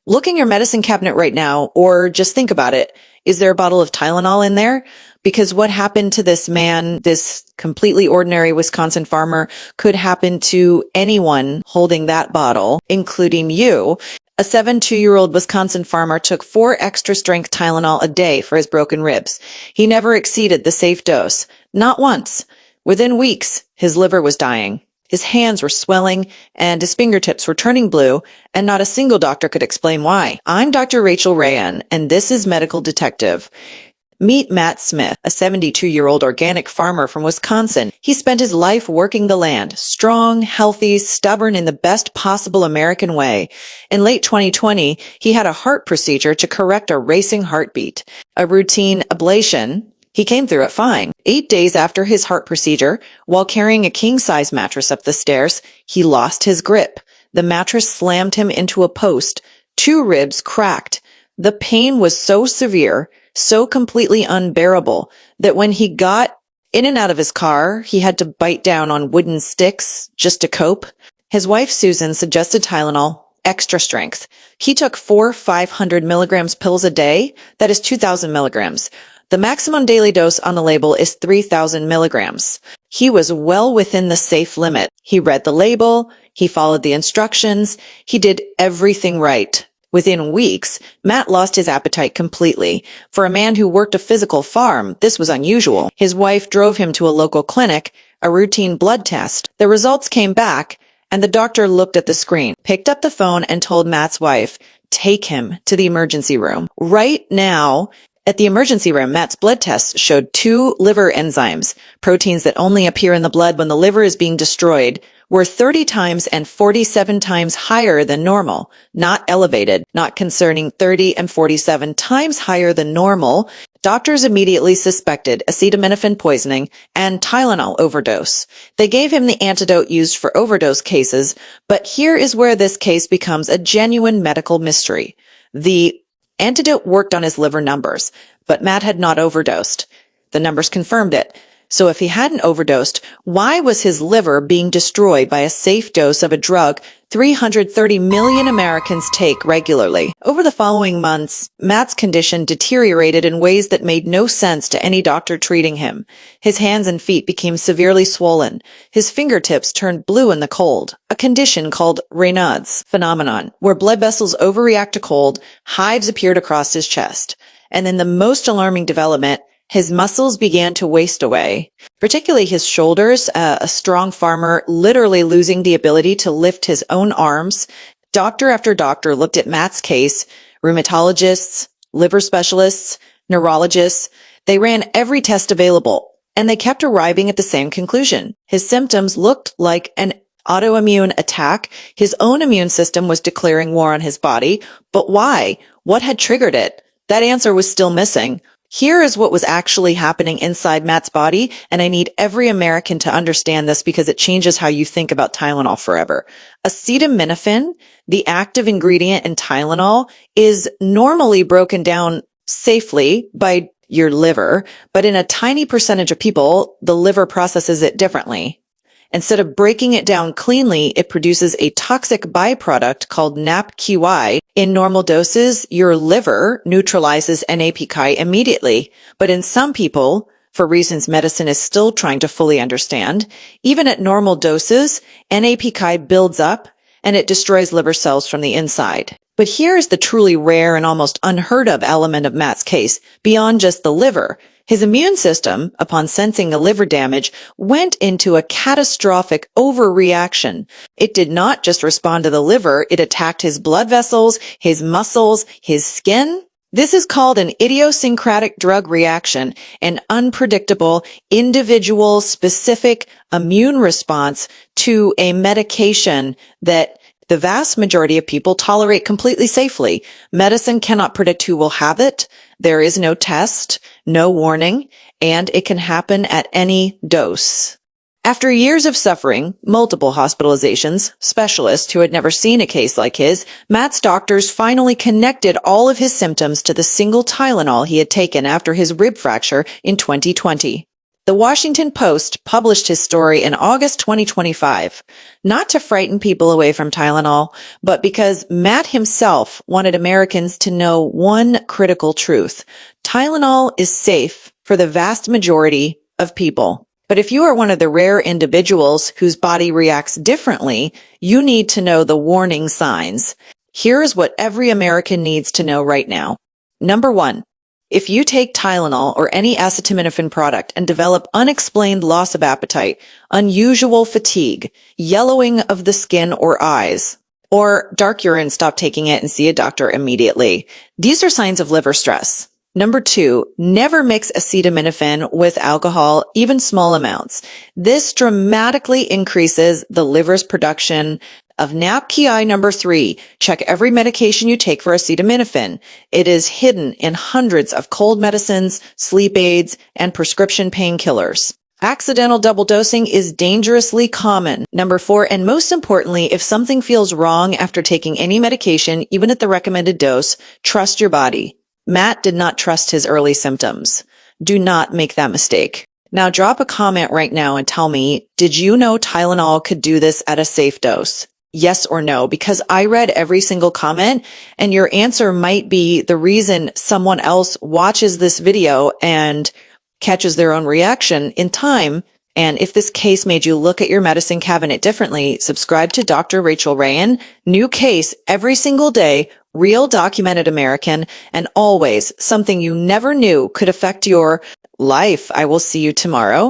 Look in your medicine cabinet right now, or just think about it. Is there a bottle of Tylenol in there? Because what happened to this man, this completely ordinary Wisconsin farmer, could happen to anyone holding that bottle, including you. A 72-year-old Wisconsin farmer took 4 extra strength Tylenol a day for his broken ribs. He never exceeded the safe dose. Not once. Within weeks, his liver was dying. His hands were swelling and his fingertips were turning blue, and not a single doctor could explain why. I'm Dr. Rachel Rayan, and this is Medical Detective. Meet Matt Smith, a 72-year-old organic farmer from Wisconsin. He spent his life working the land, strong, healthy, stubborn in the best possible American way. In late 2020, he had a heart procedure to correct a racing heartbeat. A routine ablation. He came through it fine. 8 days after his heart procedure, while carrying a king-size mattress up the stairs, he lost his grip. The mattress slammed him into a post. 2 ribs cracked. The pain was so severe, so completely unbearable, that when he got in and out of his car, he had to bite down on wooden sticks just to cope. His wife, Susan, suggested Tylenol, extra strength. He took 4 500 milligrams pills a day. That is 2,000 milligrams. The maximum daily dose on the label is 3,000 milligrams. He was well within the safe limit. He read the label. He followed the instructions. He did everything right. Within weeks, Matt lost his appetite completely. For a man who worked a physical farm, this was unusual. His wife drove him to a local clinic, a routine blood test. The results came back, and the doctor looked at the screen, picked up the phone, and told Matt's wife, "Take him to the emergency room." Right now, at the emergency room, Matt's blood tests showed 2 liver enzymes, proteins that only appear in the blood when the liver is being destroyed, were 30 times and 47 times higher than normal, not elevated, not concerning 30 and 47 times higher than normal. Doctors immediately suspected acetaminophen poisoning and Tylenol overdose. They gave him the antidote used for overdose cases, but here is where this case becomes a genuine medical mystery. The antidote worked on his liver numbers, but Matt had not overdosed. The numbers confirmed it. So if he hadn't overdosed, why was his liver being destroyed by a safe dose of a drug 330 million Americans take regularly? Over the following months, Matt's condition deteriorated in ways that made no sense to any doctor treating him. His hands and feet became severely swollen. His fingertips turned blue in the cold, a condition called Raynaud's phenomenon, where blood vessels overreact to cold. Hives appeared across his chest. And in the most alarming development, his muscles began to waste away, particularly his shoulders, a strong farmer literally losing the ability to lift his own arms. Doctor after doctor looked at Matt's case, rheumatologists, liver specialists, neurologists. They ran every test available, and they kept arriving at the same conclusion. His symptoms looked like an autoimmune attack. His own immune system was declaring war on his body. But why? What had triggered it? That answer was still missing. Here is what was actually happening inside Matt's body, and I need every American to understand this because it changes how you think about Tylenol forever. Acetaminophen, the active ingredient in Tylenol, is normally broken down safely by your liver, but in a tiny percentage of people, the liver processes it differently. Instead of breaking it down cleanly, it produces a toxic byproduct called NAPQI. In normal doses, your liver neutralizes NAPQI immediately. But in some people, for reasons medicine is still trying to fully understand, even at normal doses, NAPQI builds up and it destroys liver cells from the inside. But here is the truly rare and almost unheard of element of Matt's case, beyond just the liver. His immune system, upon sensing the liver damage, went into a catastrophic overreaction. It did not just respond to the liver, it attacked his blood vessels, his muscles, his skin. This is called an idiosyncratic drug reaction, an unpredictable, individual, specific immune response to a medication that the vast majority of people tolerate completely safely. Medicine cannot predict who will have it. There is no test, no warning, and it can happen at any dose. After years of suffering, multiple hospitalizations, specialists who had never seen a case like his, Matt's doctors finally connected all of his symptoms to the single Tylenol he had taken after his rib fracture in 2020. The Washington Post published his story in August 2025, not to frighten people away from Tylenol, but because Matt himself wanted Americans to know one critical truth. Tylenol is safe for the vast majority of people. But if you are one of the rare individuals whose body reacts differently, you need to know the warning signs. Here's what every American needs to know right now. Number 1. If you take Tylenol or any acetaminophen product and develop unexplained loss of appetite, unusual fatigue, yellowing of the skin or eyes, or dark urine, stop taking it and see a doctor immediately. These are signs of liver stress. Number 2, never mix acetaminophen with alcohol, even small amounts. This dramatically increases the liver's production of NAPKI. Number 3, check every medication you take for acetaminophen. It is hidden in hundreds of cold medicines, sleep aids, and prescription painkillers. Accidental double dosing is dangerously common. Number 4, and most importantly, if something feels wrong after taking any medication, even at the recommended dose, trust your body. Matt did not trust his early symptoms. Do not make that mistake. Now drop a comment right now and tell me, did you know Tylenol could do this at a safe dose? Yes or no? Because I read every single comment and your answer might be the reason someone else watches this video and catches their own reaction in time. And if this case made you look at your medicine cabinet differently, subscribe to Dr. Rachel Rayan. New case every single day, real documented American, and always something you never knew could affect your life. I will see you tomorrow.